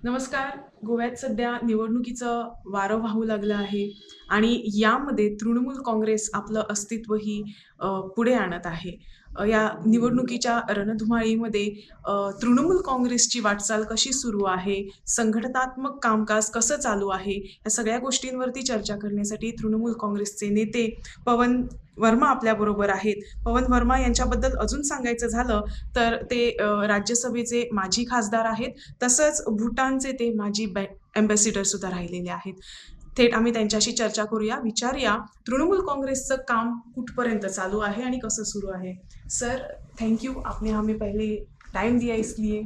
नमस्कार. गोव्यात सध्या निवडणुकीचं वारं वाहू लागलं आहे आणि यामध्ये तृणमूल काँग्रेस आपलं अस्तित्वही पुढे आणत आहे. या निवडणुकीच्या रणधुमाळीमध्ये तृणमूल काँग्रेसची वाटचाल कशी सुरू आहे, संघटनात्मक कामकाज कसं चालू आहे, या सगळ्या गोष्टींवरती चर्चा करण्यासाठी तृणमूल काँग्रेसचे नेते पवन वर्मा आपल्याबरोबर आहेत. पवन वर्मा यांच्याबद्दल अजून सांगायचं झालं तर ते राज्यसभेचे माजी खासदार आहेत. तसंच भूटानचे ते माजी अँबॅसिडर सुद्धा राहिलेले आहेत. थेट आम्ही त्यांच्याशी चर्चा करूया, विचारूया तृणमूल काँग्रेसचं काम कुठपर्यंत चालू आहे आणि कसं सुरू आहे. सर, थैंक यू, आपने हमें पहले टाइम दिया इसलिए।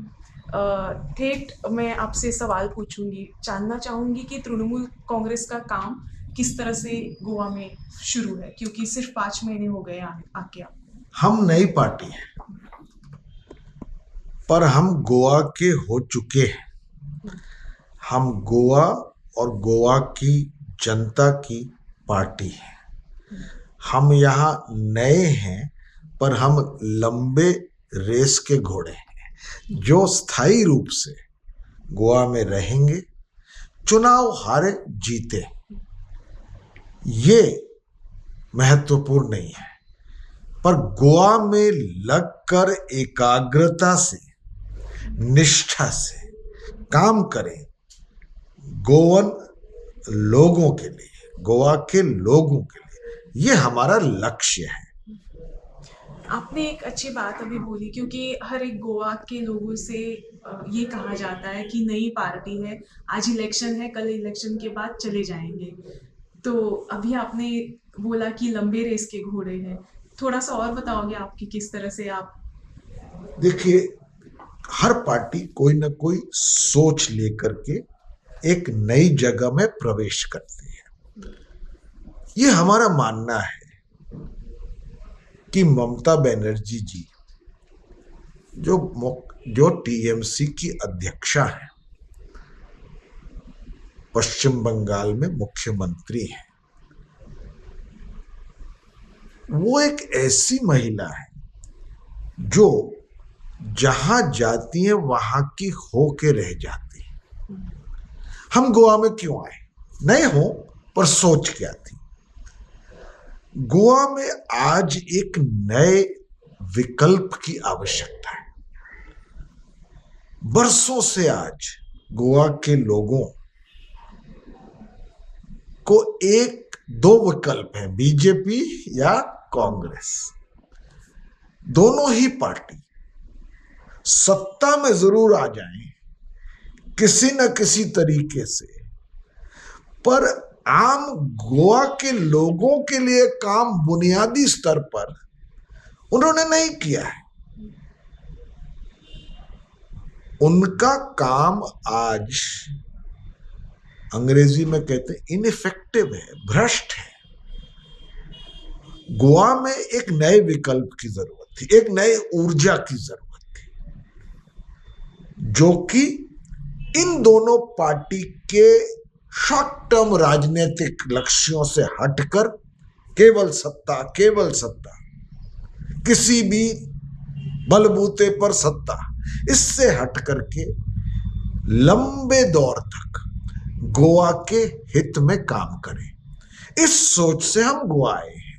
ठेठ मैं आपसे सवाल पूछूंगी, जानना चाहूंगी कि तृणमूल कांग्रेस का काम किस तरह से गोवा में शुरू है, क्योंकि सिर्फ 5 महीने हो गए आके आप। हम नई पार्टी हैं, पर हम गोवा के हो चुके हैं। हम गोवा और गोवा की जनता की पार्टी है। हम यहाँ नए हैं, पर हम लंबे रेस के घोड़े हैं जो स्थायी रूप से गोवा में रहेंगे, चुनाव हारे जीते, ये महत्वपूर्ण नहीं है। पर गोवा में लगकर एकाग्रता से, निष्ठा से काम करें, गोवन लोगों के लिए, गोवा के लोगों के लिए, ये हमारा लक्ष्य है। आपने एक अच्छी बात अभी बोली, क्योंकि हर एक गोवा के लोगों से ये कहा जाता है कि नई पार्टी है, आज इलेक्शन है, कल इलेक्शन के बाद चले जाएंगे। तो अभी आपने बोला कि लंबे रेस के घोड़े हैं, थोड़ा सा और बताओगे आप कि किस तरह से आप। देखिए, हर पार्टी कोई ना कोई सोच लेकर के एक नई जगह में प्रवेश करती है। ये हमारा मानना है कि ममता बनर्जी जी जो टीएमसी की अध्यक्षा है, पश्चिम बंगाल में मुख्यमंत्री हैं, वो एक ऐसी महिला है जो जहां जाती है वहां की हो के रह जाती है। हम गोवा में क्यों आए? नए हो, पर सोच क्या थी? गोवा में आज एक नए विकल्प की आवश्यकता है। बरसों से आज गोवा के लोगों को एक दो विकल्प है, बीजेपी या कांग्रेस। दोनों ही पार्टी सत्ता में जरूर आ जाएं किसी न किसी तरीके से, पर आम गोवा के लोगों के लिए काम बुनियादी स्तर पर उन्होंने नहीं किया है। उनका काम आज अंग्रेजी में कहते हैं इनइफेक्टिव है, भ्रष्ट है। गोवा में एक नए विकल्प की जरूरत थी, एक नए ऊर्जा की जरूरत थी, जो कि इन दोनों पार्टी के शॉर्ट टर्म राजनीतिक लक्ष्यों से हटकर केवल सत्ता, केवल सत्ता, किसी भी बलबूते पर सत्ता, इससे हटकर के लंबे दौर तक गोवा के हित में काम करें, इस सोच से हम गोवा आए हैं।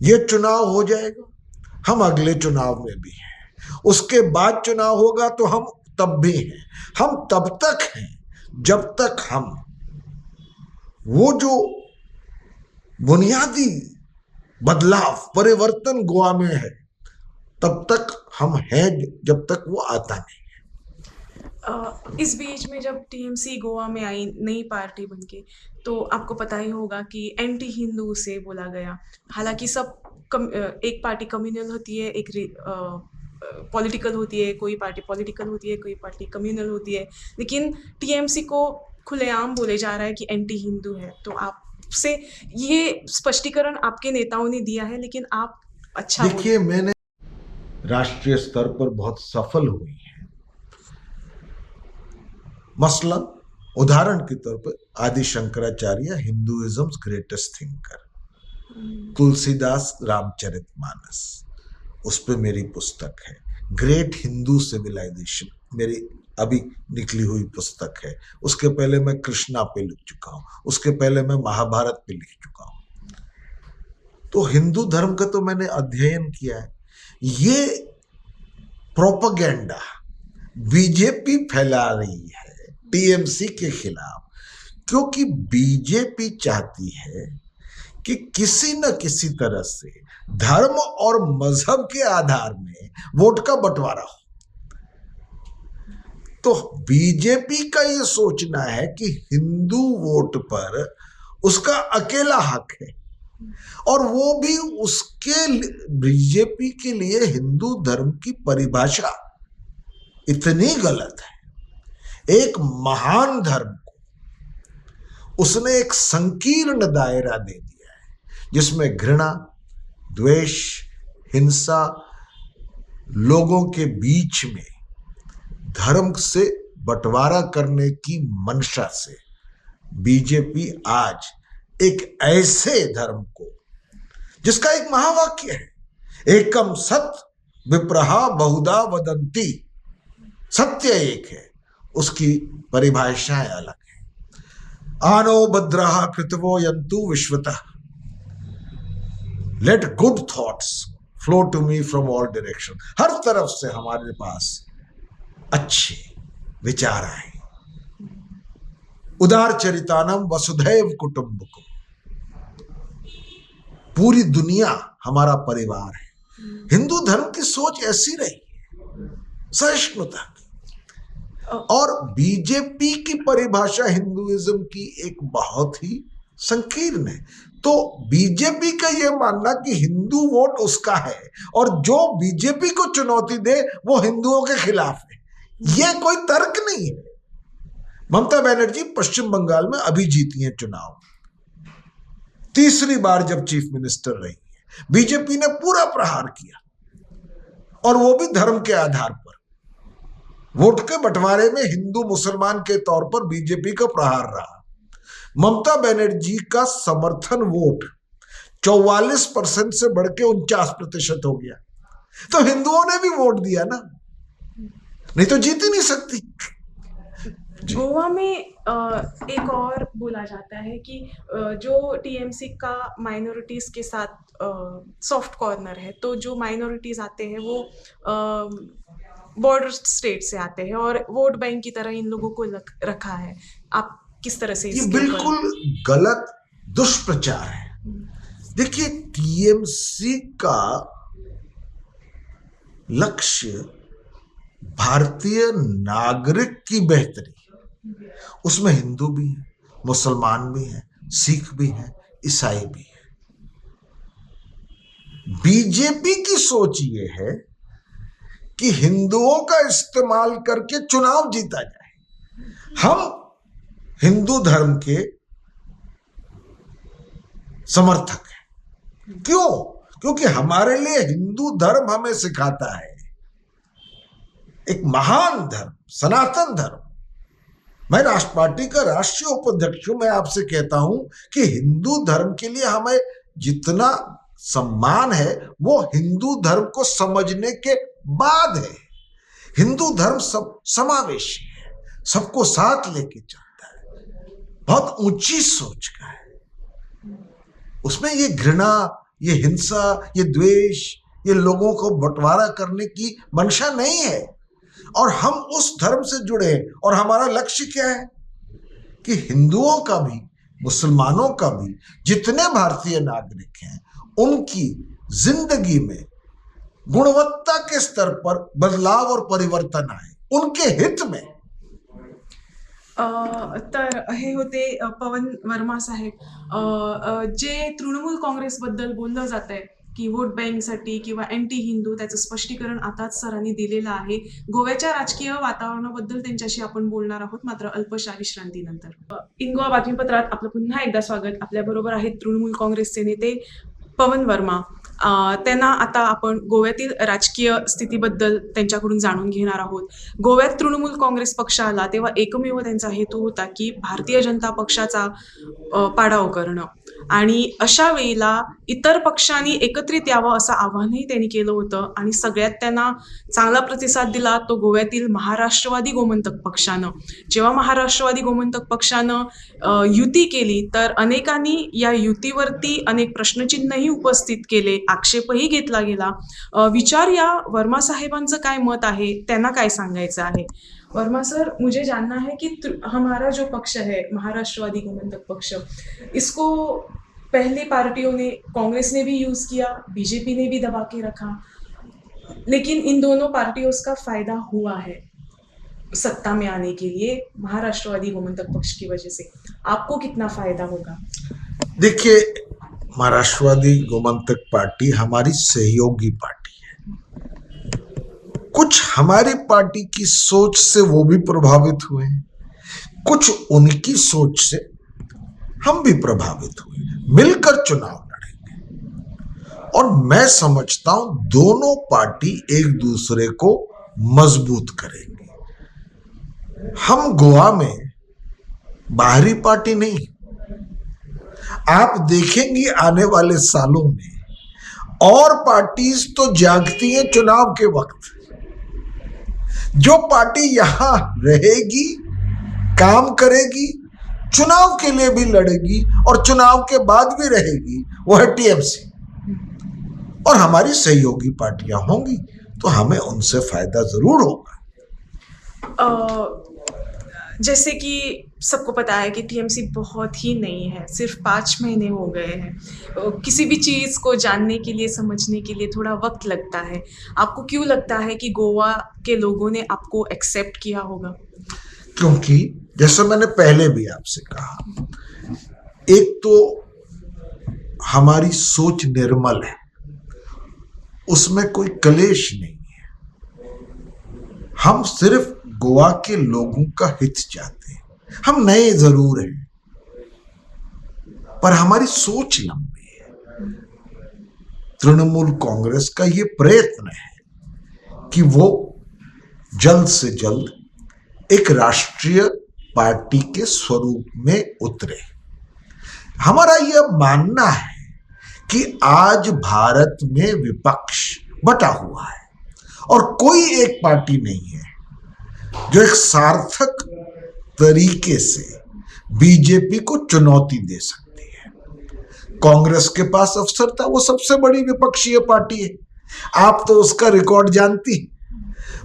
ये चुनाव हो जाएगा, हम अगले चुनाव में भी हैं, उसके बाद चुनाव होगा तो हम तब भी हैं। हम तब तक हैं जब तक हम वो जो बुनियादी बदलाव, परिवर्तन गोवा में है, तब तक हम हैं, जब तक वो आता नहीं। इस बीच में जब टीएमसी गोवा में आई नई पार्टी बनके, तो आपको पता ही होगा कि एंटी हिंदू उसे बोला गया। हालांकि एक पार्टी कम्युनल होती है, एक पॉलिटिकल होती है, कोई पार्टी पॉलिटिकल होती है, कोई पार्टी कम्युनल होती है, लेकिन टीएमसी को खुलेआम बोले जा रहा है कि एंटी हिंदू है। तो आपसे ये स्पष्टीकरण आपके नेताओं ने दिया है, लेकिन आप अच्छा देखिए, मैंने राष्ट्रीय स्तर पर बहुत सफल हुई है। मसलन उदाहरण के तौर पर आदि शंकराचार्य, हिंदुइज्म्स ग्रेटेस्ट थिंकर, तुलसीदास रामचरितमानस, उस पे मेरी पुस्तक है। ग्रेट हिंदू सिविलाइजेशन मेरी अभी निकली हुई पुस्तक है। उसके पहले मैं कृष्णा पे लिख चुका हूं, उसके पहले मैं महाभारत पे लिख चुका हूं। तो हिंदू धर्म का तो मैंने अध्ययन किया है। ये प्रोपेगेंडा बीजेपी फैला रही है टीएमसी के खिलाफ, क्योंकि बीजेपी चाहती है कि किसी न किसी तरह से धर्म और मजहब के आधार में वोट का बंटवारा हो। तो बीजेपी का ये सोचना है कि हिंदू वोट पर उसका अकेला हक है, और वो भी उसके बीजेपी के लिए हिंदू धर्म की परिभाषा इतनी गलत है। एक महान धर्म को उसने एक संकीर्ण दायरा दे दिया है जिसमें घृणा, द्वेष, हिंसा, लोगों के बीच में धर्म से बंटवारा करने की मंशा से बीजेपी आज एक ऐसे धर्म को, जिसका एक महावाक्य है, एकम सत विप्रहा बहुधा वदंती, सत्य एक है, उसकी परिभाषाएं अलग है। आनो भद्रः कृतवो यन्तु विश्वतः, let good thoughts flow to me from all direction. हर तरफ से हमारे पास अच्छे विचार आए। उदार चरितानम वसुधैव कुटुंबकम, पूरी दुनिया हमारा परिवार है। हिंदू धर्म की सोच ऐसी रही है, सहिष्णुता की। और बीजेपी की परिभाषा हिंदुइज्म की एक बहुत ही संकीर्ण है। तो बीजेपी का यह मानना कि हिंदू वोट उसका है और जो बीजेपी को चुनौती दे वो हिंदुओं के खिलाफ है, यह कोई तर्क नहीं है। ममता बनर्जी पश्चिम बंगाल में अभी जीती है चुनाव, तीसरी बार जब चीफ मिनिस्टर रही है। बीजेपी ने पूरा प्रहार किया, और वो भी धर्म के आधार पर। वोट के बंटवारे में हिंदू मुसलमान के तौर पर बीजेपी का प्रहार रहा। ममता बनर्जी का समर्थन वोट 44% से बढ़ के 49% हो गया। तो हिंदुओं ने भी वोट दिया ना, नहीं तो जीत ही नहीं सकती। गोवा में एक और बोला जाता है कि जो टीएमसी का माइनॉरिटीज के साथ सॉफ्ट कॉर्नर है, तो जो माइनॉरिटीज आते हैं वो बॉर्डर स्टेट से आते हैं और वोट बैंक की तरह इन लोगों को रखा है। आप किस तरह से ये बिल्कुल गलत दुष्प्रचार है। देखिए, टीएमसी का लक्ष्य भारतीय नागरिक की बेहतरी, उसमें हिंदू भी है, मुसलमान भी है, सिख भी है, ईसाई भी है। बीजेपी की सोच ये है कि हिंदुओं का इस्तेमाल करके चुनाव जीता जाए। हम हिंदू धर्म के समर्थक हैं। क्यों? क्योंकि हमारे लिए हिंदू धर्म हमें सिखाता है एक महान धर्म, सनातन धर्म। मैं राष्ट्र पार्टी का राष्ट्रीय उपाध्यक्ष हूं। मैं आपसे कहता हूं कि हिंदू धर्म के लिए हमें जितना सम्मान है वो हिंदू धर्म को समझने के बाद है। हिंदू धर्म सब समावेशी है, सबको साथ लेके चलता है, बहुत ऊंची सोच का है। उसमें ये घृणा, ये हिंसा, ये द्वेष, ये लोगों को बंटवारा करने की मंशा नहीं है। और हम उस धर्म से जुड़े हैं, और हमारा लक्ष्य क्या है कि हिंदुओं का भी, मुसलमानों का भी, जितने भारतीय नागरिक हैं उनकी जिंदगी में गुणवत्ता के स्तर पर बदलाव और परिवर्तन आए, उनके हित में। तर हे होते पवन वर्मा साहेब। जे तृणमूल काँग्रेस बद्दल बोललं जात आहे की वोट बँकसाठी किंवा अँटी हिंदू, त्याचं स्पष्टीकरण आताच सरांनी दिलेलं आहे। गोव्याच्या राजकीय वातावरणाबद्दल त्यांच्याशी आपण बोलणार आहोत, मात्र अल्पशा विश्रांतीनंतर। इंगोआ बातमीपत्रात आपलं पुन्हा एकदा स्वागत। आपल्याबरोबर आहेत तृणमूल काँग्रेसचे नेते पवन वर्मा। त्यांना आता आपण गोव्यातील राजकीय स्थितीबद्दल त्यांच्याकडून जाणून घेणार आहोत। गोव्यात तृणमूल काँग्रेस पक्ष आला तेव्हा एकमेव त्यांचा हेतू होता की भारतीय जनता पक्षाचा पाडाव करणं। आणि अशा वेळेला इतर पक्षांनी एकत्रित यावं असं आवाहनही त्यांनी केलं होतं आणि सगळ्यात त्यांना चांगला प्रतिसाद दिला तो गोव्यातील महाराष्ट्रवादी गोमंतक पक्षानं. जेव्हा महाराष्ट्रवादी गोमंतक पक्षानं युती केली तर अनेकांनी या युतीवरती अनेक प्रश्नचिन्हही उपस्थित केले, आक्षेपही घेतला गेला. विचारूया वर्मा साहेबांचं काय मत आहे, त्यांना काय सांगायचं आहे. वर्मा सर, मुझे जानना है कि हमारा जो पक्ष है महाराष्ट्रवादी गोमंतक पक्ष, इसको पहले पार्टियों ने, कांग्रेस ने भी यूज किया, बीजेपी ने भी दबा के रखा, लेकिन इन दोनों पार्टियों का फायदा हुआ है सत्ता में आने के लिए महाराष्ट्रवादी गोमंतक पक्ष की वजह से। आपको कितना फायदा होगा? देखिए, महाराष्ट्रवादी गोमंतक पार्टी हमारी सहयोगी पार्टी है। कुछ हमारी पार्टी की सोच से वो भी प्रभावित हुए हैं, कुछ उनकी सोच से हम भी प्रभावित हुए, मिलकर चुनाव लड़ेंगे। और मैं समझता हूं दोनों पार्टी एक दूसरे को मजबूत करेंगे। हम गोवा में बाहरी पार्टी नहीं, आप देखेंगे आने वाले सालों में और पार्टीज तो जागती हैं चुनाव के वक्त। जो पार्टी यहां रहेगी, काम करेगी, चुनाव के लिए भी लड़ेगी और चुनाव के बाद भी रहेगी, वो है टीएमसी। और हमारी सहयोगी पार्टियां होंगी तो हमें उनसे फायदा जरूर होगा। जैसे कि सबको पता है कि टीएमसी बहुत ही नई है, सिर्फ 5 महीने हो गए हैं। किसी भी चीज़ को जानने के लिए, समझने के लिए थोड़ा वक्त लगता है। आपको क्यों लगता है कि गोवा के लोगों ने आपको एक्सेप्ट किया होगा? क्योंकि जैसे मैंने पहले भी आपसे कहा, एक तो हमारी सोच निर्मल है, उसमें कोई कलेश नहीं है। हम सिर्फ गोवा के लोगों का हित चाहते हैं। हम नए जरूर हैं, पर हमारी सोच लंबी है। तृणमूल कांग्रेस का ये प्रयत्न है कि वो जल्द से जल्द एक राष्ट्रीय पार्टी के स्वरूप में उतरे। हमारा यह मानना है कि आज भारत में विपक्ष बटा हुआ है और कोई एक पार्टी नहीं है जो एक सार्थक तरीके से बीजेपी को चुनौती दे सकती है। कांग्रेस के पास अवसर था, वो सबसे बड़ी विपक्षीय पार्टी है, आप तो उसका रिकॉर्ड जानती।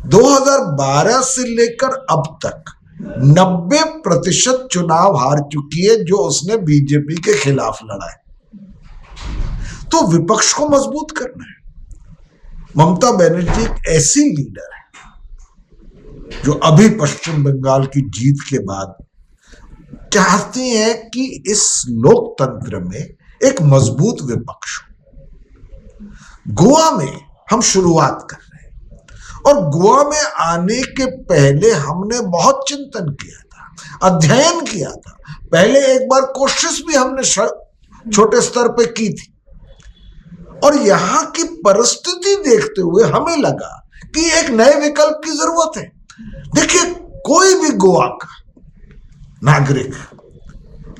2012 से लेकर अब तक 90% चुनाव हार चुकी है जो उसने बीजेपी के खिलाफ लड़ा है। तो विपक्ष को मजबूत करना है। ममता बनर्जी एक ऐसी लीडर है जो अभी पश्चिम बंगाल की जीत के बाद चाहती हैं कि इस लोकतंत्र में एक मजबूत विपक्ष हो। गोवा में हम शुरुआत कर रहे हैं और गोवा में आने के पहले हमने बहुत चिंतन किया था, अध्ययन किया था। पहले एक बार कोशिश भी हमने छोटे स्तर पे की थी और यहां की परिस्थिति देखते हुए हमें लगा कि एक नए विकल्प की जरूरत है। देखिए, कोई भी गोवा का नागरिक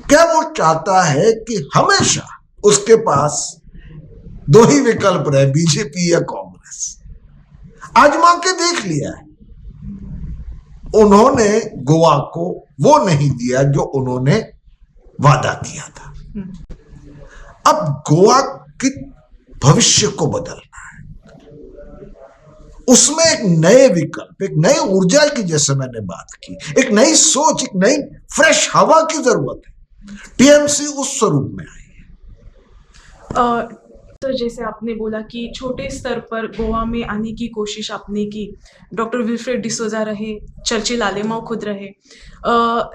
क्या वो चाहता है कि हमेशा उसके पास दो ही विकल्प रहे, बीजेपी या कांग्रेस। आजमा के देख लिया है, उन्होंने गोवा को वो नहीं दिया जो उन्होंने वादा किया था। अब गोवा के भविष्य को बदलना है, उसमें एक नए विकल्प, एक नई ऊर्जा की, जैसे मैंने बात की, एक नई सोच, एक नई फ्रेश हवा की जरूरत है। टीएमसी उस स्वरूप में आई है। तो जैसे आपने बोला कि छोटे स्तर पर गोवा में आने की कोशिश आपने की, डॉक्टर विल्फ्रेड डिसोजा रहे, चर्चिल आलेमाव खुद रहे,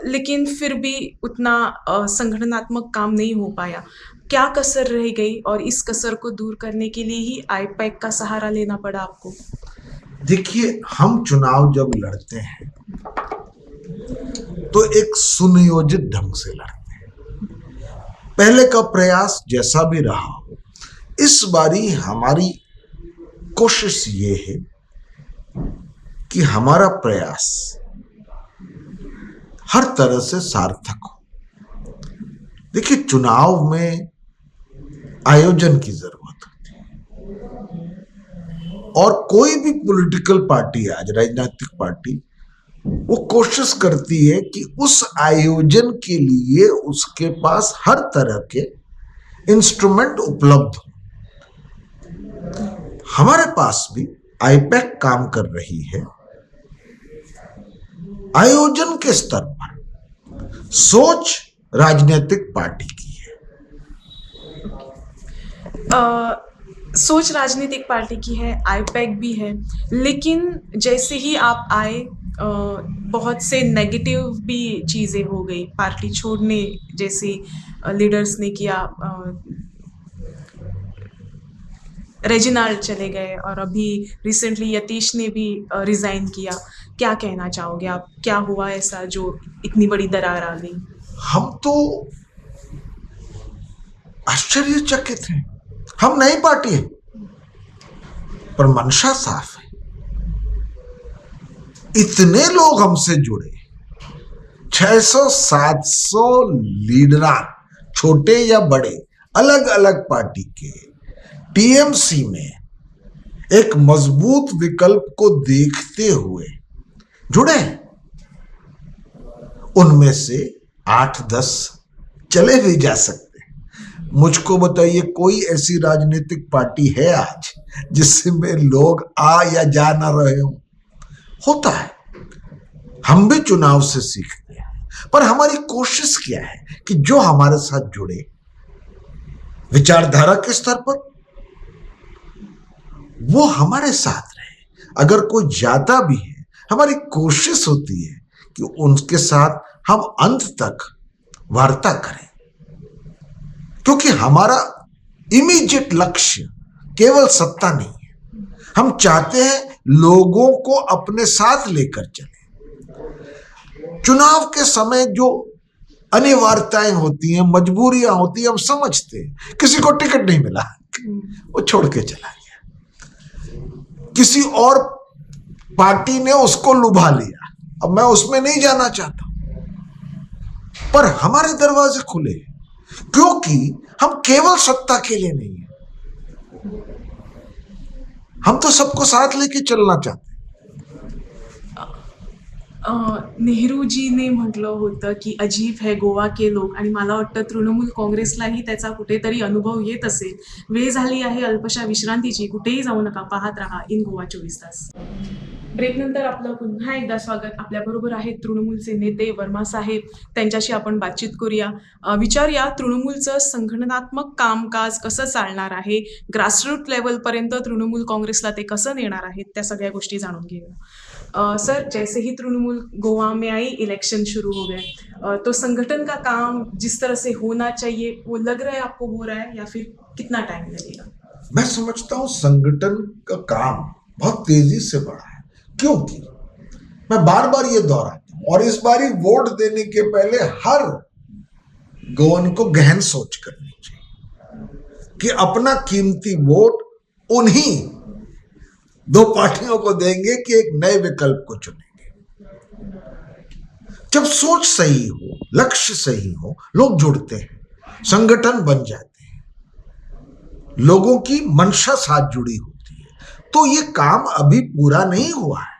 लेकिन फिर भी उतना संगठनात्मक काम नहीं हो पाया। क्या कसर रह गई और इस कसर को दूर करने के लिए ही आईपैक का सहारा लेना पड़ा आपको? देखिए, हम चुनाव जब लड़ते हैं तो एक सुनियोजित ढंग से लड़ते हैं। पहले का प्रयास जैसा भी रहा हो, इस बारी हमारी कोशिश ये है कि हमारा प्रयास हर तरह से सार्थक हो। देखिए, चुनाव में आयोजन की जरूरत होती है और कोई भी पॉलिटिकल पार्टी, आज राजनीतिक पार्टी, वो कोशिश करती है कि उस आयोजन के लिए उसके पास हर तरह के इंस्ट्रूमेंट उपलब्ध हो। हमारे पास भी आईपैक काम कर रही है। आयोजन के स्तर पर सोच राजनीतिक पार्टी की है। सोच राजनीतिक पार्टी की है, आईपैक भी है, लेकिन जैसे ही आप आए बहुत से नेगेटिव भी चीज़ें हो गई, पार्टी छोड़ने जैसे लीडर्स ने किया। रेजिनाल्ड चले गए और अभी रिसेंटली यतीश ने भी रिजाइन किया। क्या कहना चाहोगे आप, क्या हुआ ऐसा जो इतनी बड़ी दरार आ गई? हम तो आश्चर्यचकित हैं। हम नई पार्टी है पर मंशा साफ है। इतने लोग हमसे जुड़े, 600-700 लीडरान, छोटे या बड़े, अलग अलग पार्टी के टीएमसी में एक मजबूत विकल्प को देखते हुए जुड़े। उनमें से 8-10 चले भी जा सकते। मुझको बताइए, कोई ऐसी राजनीतिक पार्टी है आज जिसमें लोग आ या जा ना रहे हो? होता है। हम भी चुनाव से सीखते हैं, पर हमारी कोशिश क्या है कि जो हमारे साथ जुड़े विचारधारा के स्तर पर, वो हमारे साथ रहे। अगर कोई ज्यादा भी है, हमारी कोशिश होती है कि उनके साथ हम अंत तक वार्ता करें, क्योंकि हमारा इमीडिएट लक्ष्य केवल सत्ता नहीं है। हम चाहते हैं लोगों को अपने साथ लेकर चले। चुनाव के समय जो अनिवार्यताएं होती हैं, मजबूरियां होती हैं, हम समझते हैं। किसी को टिकट नहीं मिला, वो छोड़ के चला गया। किसी और पार्टी ने उसको लुभा लिया, अब मैं उसमें नहीं जाना चाहता, पर हमारे दरवाजे खुले, क्योंकि हम केवल सत्ता के लिए नहीं है, हम तो सबको साथ लेके चलना चाहते हैं। नेहरूजीने म्हटलं होतं की अजीब है गोवा के लोक, आणि मला वाटतं तृणमूल काँग्रेसलाही त्याचा कुठेतरी अनुभव येत असेल. वेळ झाली आहे अल्पशा विश्रांतीची. कुठेही जाऊ नका, पाहत राहा इन गोवा 24 तास. ब्रेकनंतर आपलं पुन्हा एकदा स्वागत. आपल्याबरोबर आहेत तृणमूलचे नेते वर्मा साहेब. त्यांच्याशी आपण बातचीत करूया. विचारूया तृणमूलचं संघटनात्मक कामकाज कसं चालणार आहे, ग्रासरूट लेवलपर्यंत तृणमूल काँग्रेसला ते कसं नेणार आहेत, त्या सगळ्या गोष्टी जाणून घेऊया. सर, जैसे ही तृणमूल गोवा में आई, इलेक्शन शुरू हो गए, तो संगठन का काम जिस तरह से होना चाहिए वो लग रहा है आपको हो रहा है, या फिर कितना टाइम लगेगा? मैं समझता हूं संगठन का काम बहुत तेजी से बढ़ा है, क्योंकि मैं बार बार ये दोहराता हूं, और इस बारी वोट देने के पहले हर गोवन को गहन सोच करनी चाहिए कि अपना कीमती वोट उन्हीं दो पार्टियों को देंगे कि एक नए विकल्प को चुनेंगे। जब सोच सही हो, लक्ष्य सही हो, लोग जुड़ते हैं, संगठन बन जाते हैं, लोगों की मंशा साथ जुड़ी होती है, तो ये काम अभी पूरा नहीं हुआ है,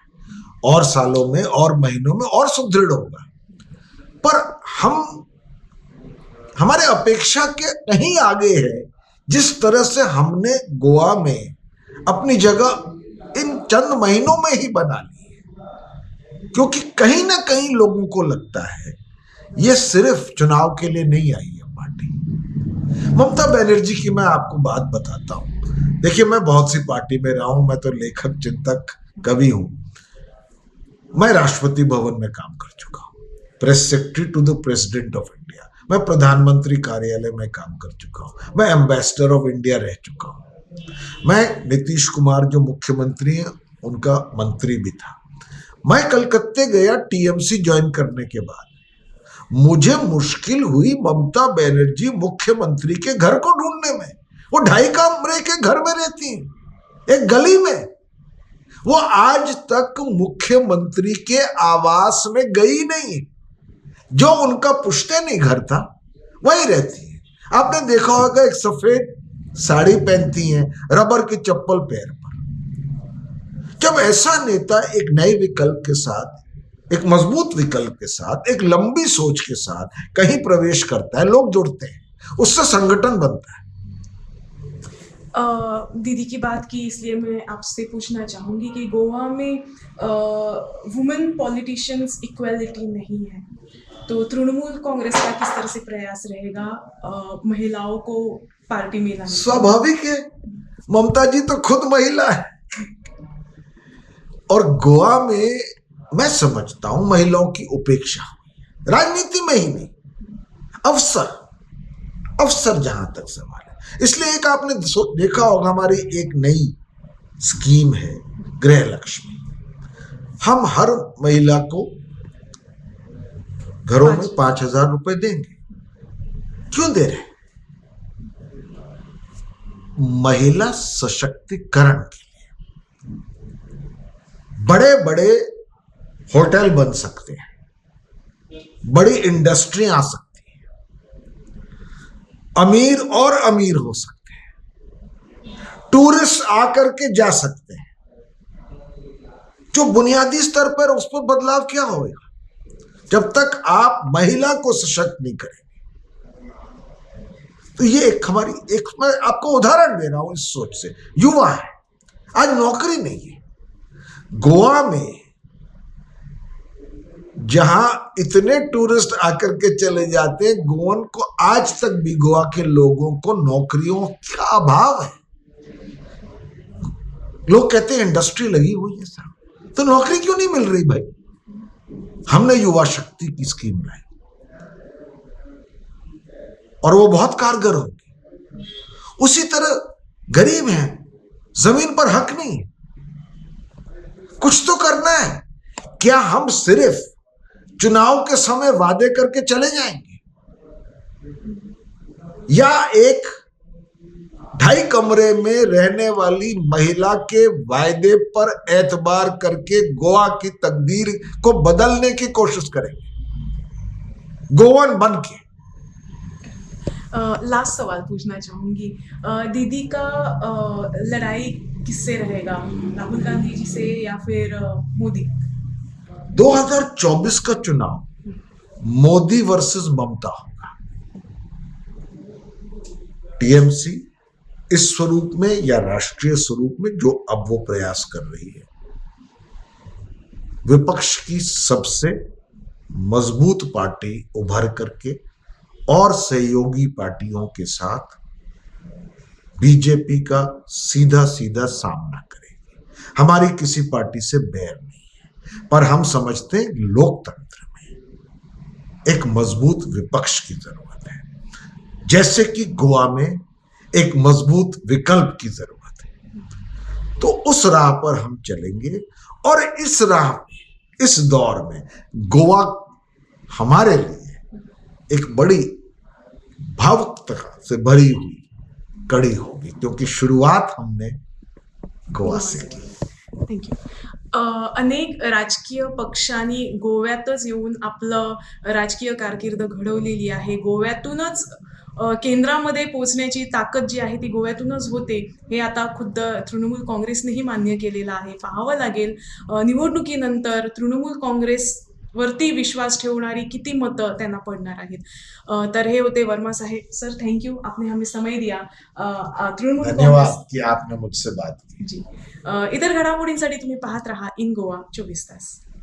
और सालों में और महीनों में और सुदृढ़ होगा। पर हम हमारे अपेक्षा के नहीं आगे है। जिस तरह से हमने गोवा में अपनी जगह इन चंद महीनों में ही बना ली है, क्योंकि कहीं ना कहीं लोगों को लगता है ये सिर्फ चुनाव के लिए नहीं आई है पार्टी। ममता बनर्जी की मैं आपको बात बताता हूं। देखिए, मैं बहुत सी पार्टी में रहा हूं, मैं तो लेखक, चिंतक, कवि हूं। मैं राष्ट्रपति भवन में काम कर चुका हूं, press secretary to the president of India. मैं प्रधानमंत्री कार्यालय में काम कर चुका हूं। मैं एम्बेसडर ऑफ इंडिया रह चुका हूं। मैं नीतीश कुमार जो मुख्यमंत्री हैं उनका मंत्री भी था। मैं कलकत्ते गया टीएमसी ज्वाइन करने के बाद। मुझे मुश्किल हुई ममता बनर्जी मुख्यमंत्री के घर को ढूंढने में। वो 2.5 कमरे के घर में रहती हैं, एक गली में। वो आज तक मुख्यमंत्री के आवास में गई नहीं। जो उनका पुश्तैनी घर था वही रहती है। आपने देखा होगा एक सफेद साड़ी पहनती हैं, रबर की चप्पल पैर पर। जब ऐसा नेता एक नए विकल्प के साथ, एक मजबूत विकल्प के साथ, एक लंबी सोच के साथ कहीं प्रवेश करता है, लोग जुड़ते हैं, उससे संगठन बनता है। दीदी की बात की इसलिए मैं आपसे पूछना चाहूंगी कि गोवा में वुमेन पॉलिटिशियंस इक्वलिटी नहीं है, तो तृणमूल कांग्रेस का किस तरह से प्रयास रहेगा महिलाओं को पार्टी में लाने का? स्वाभाविक है, ममता जी तो खुद महिला है। और गोवा में मैं समझता हूं महिलाओं की उपेक्षा, राजनीति में ही नहीं, अवसर जहां तक सवाल है। इसलिए एक आपने देखा होगा, हमारी एक नई स्कीम है गृह लक्ष्मी। हम हर महिला को घरों में 5,000 रुपए देंगे। क्यों दे रहे? महिला सशक्तिकरण के लिए। बड़े बड़े होटल बन सकते हैं, बड़ी इंडस्ट्री आ सकती है, अमीर और अमीर हो सकते हैं, टूरिस्ट आकर के जा सकते हैं। जो बुनियादी स्तर पर उस पर बदलाव क्या होगा जब तक आप महिला को सशक्त नहीं करेंगे? तो ये एक हमारी, एक मैं आपको उदाहरण दे रहा हूं इस सोच से। युवा है, आज नौकरी नहीं है। गोवा में जहां इतने टूरिस्ट आकर के चले जाते हैं, गोवन को आज तक भी, गोवा के लोगों को नौकरियों का अभाव है। लोग कहते हैं इंडस्ट्री लगी हुई है सर, तो नौकरी क्यों नहीं मिल रही भाई? हमने युवा शक्ति की स्कीम लाई और वो बहुत कारगर होगी। उसी तरह गरीब हैं, जमीन पर हक नहीं, कुछ तो करना है। क्या हम सिर्फ चुनाव के समय वादे करके चले जाएंगे, या एक 2.5 कमरे में रहने वाली महिला के वायदे पर एतबार करके गोवा की तकदीर को बदलने की कोशिश करेंगे गोवन बन के? लास्ट सवाल पूछना चाहूंगी, दीदी का लड़ाई किससे रहेगा, राहुल गांधी जी से या फिर मोदी? 2024 का चुनाव मोदी वर्सेस ममता होगा। टीएमसी इस स्वरूप में या राष्ट्रीय स्वरूप में जो अब वो प्रयास कर रही है, विपक्ष की सबसे मजबूत पार्टी उभर करके और सहयोगी पार्टियों के साथ बीजेपी का सीधा सीधा सामना करेगी। हमारी किसी पार्टी से बैर नहीं है, पर हम समझते हैं लोकतंत्र में एक मजबूत विपक्ष की जरूरत है, जैसे कि गोवा में एक मजबूत विकल्प की जरूरत है। तो उस राह पर हम चलेंगे, और इस राह में, इस दौर में गोवा हमारे लिए एक बड़ी भावुकता से भरी हुई कड़ी होगी, क्योंकि शुरुआत हमने गोवा से की। थँक्यू. अनेक राजकीय पक्षांनी गोव्यातच येऊन आपलं राजकीय कारकीर्द घडवलेली आहे. गोव्यातूनच केंद्रामध्ये पोहोचण्याची ताकद जी आहे ती गोव्यातूनच होते, हे आता खुद्द तृणमूल काँग्रेसनेही मान्य केलेलं आहे. पाहावं लागेल निवडणुकीनंतर तृणमूल काँग्रेसवरती विश्वास ठेवणारी किती मतं त्यांना पडणार आहेत. तर हे होते वर्मा साहेब. सर थँक्यू, आपने हमें समय दिया. तृणमूल काँग्रेस धन्यवाद कि आपने मुझसे बात की। जी. इतर घडामोडींसाठी तुम्ही पाहत राहा इन गोवा 24 तास.